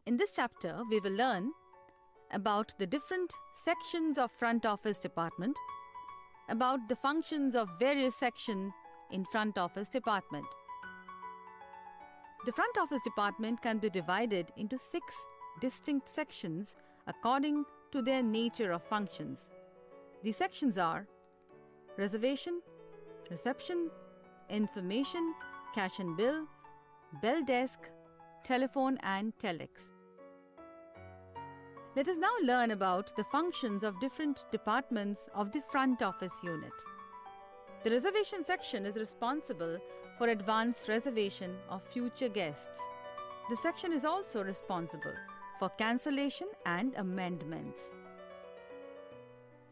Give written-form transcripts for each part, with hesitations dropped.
In this chapter, we will learn about the different sections of front office department, about the functions of various sections in front office department. The front office department can be divided into 6 distinct sections according to their nature of functions. These sections are reservation, reception, information, cash and bill, bell desk, telephone and telex. Let us now learn about the functions of different departments of the front office unit. The reservation section is responsible for advance reservation of future guests. The section is also responsible for cancellation and amendments.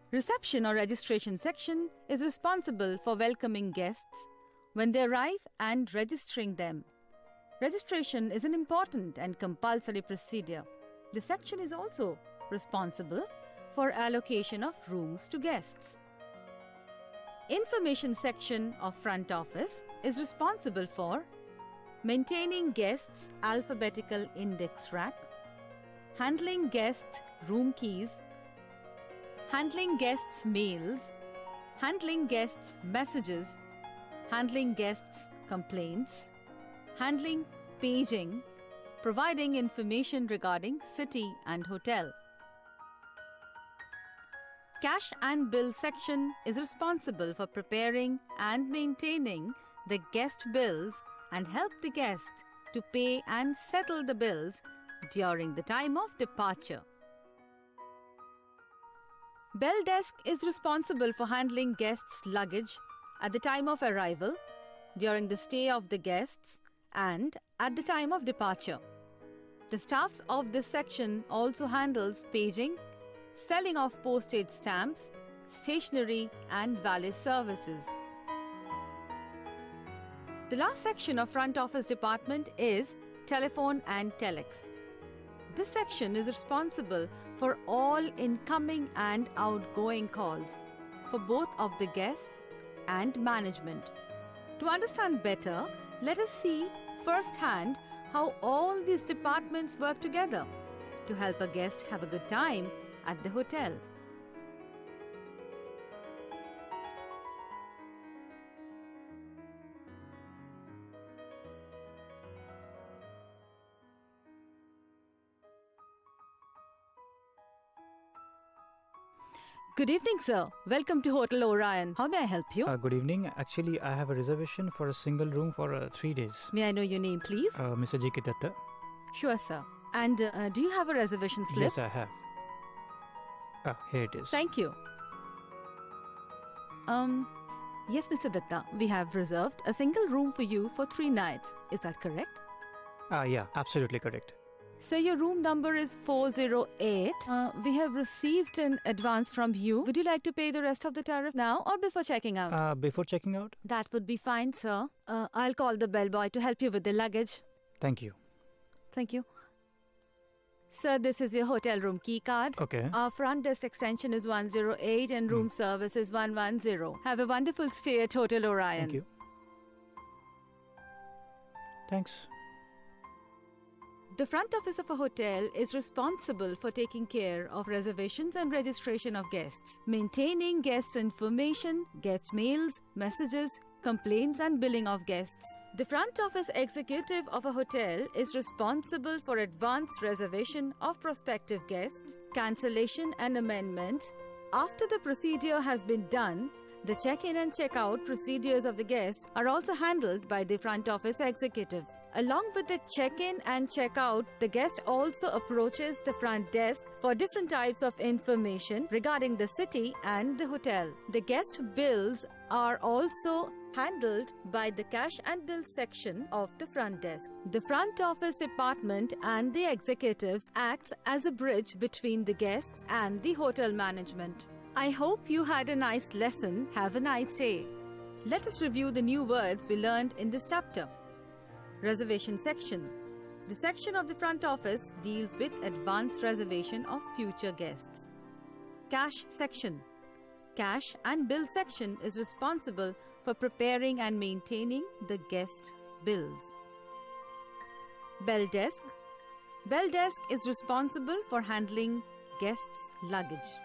Reception or registration section is responsible for welcoming guests when they arrive and registering them. Registration is an important and compulsory procedure. The section is also responsible for allocation of rooms to guests. Information section of front office is responsible for maintaining guests' alphabetical index rack, handling guest room keys, handling guests' mails, handling guests' messages, handling guests' complaints, handling paging, providing information regarding city and hotel. Cash and bill section is responsible for preparing and maintaining the guest bills and help the guest to pay and settle the bills during the time of departure. Bell desk is responsible for handling guests' luggage at the time of arrival, during the stay of the guests, and at the time of departure. The staffs of this section also handles paging, selling of postage stamps, stationery and valet services. The last section of front office department is telephone and telex. This section is responsible for all incoming and outgoing calls for both of the guests and management. To understand better, let us see firsthand how all these departments work together to help a guest have a good time at the hotel. Good evening, sir. Welcome to Hotel Orion. How may I help you? Good evening. Actually, I have a reservation for a single room for 3 days. May I know your name, please? Mr. J.K. Datta. Sure, sir. And do you have a reservation slip? Yes, I have. Here it is. Thank you. Yes, Mr. Datta. We have reserved a single room for you for 3 nights. Is that correct? Yeah, absolutely correct. So your room number is 408. We have received an advance from you. Would you like to pay the rest of the tariff now or before checking out? Before checking out? That would be fine, sir. I'll call the bellboy to help you with the luggage. Thank you. Thank you. Sir, this is your hotel room key card. Okay. Our front desk extension is 108 and room service is 110. Have a wonderful stay at Hotel Orion. Thank you. Thanks. The front office of a hotel is responsible for taking care of reservations and registration of guests, maintaining guests' information, guest mails, messages, complaints and billing of guests. The front office executive of a hotel is responsible for advanced reservation of prospective guests, cancellation and amendments. After the procedure has been done, the check-in and check-out procedures of the guest are also handled by the front office executive. Along with the check-in and check-out, the guest also approaches the front desk for different types of information regarding the city and the hotel. The guest bills are also handled by the cash and bill section of the front desk. The front office department and the executives acts as a bridge between the guests and the hotel management. I hope you had a nice lesson. Have a nice day. Let us review the new words we learned in this chapter. Reservation section. The section of the front office deals with advance reservation of future guests. Cash section. Cash and bill section is responsible for preparing and maintaining the guest bills. Bell desk. Bell Desk is responsible for handling guests' luggage.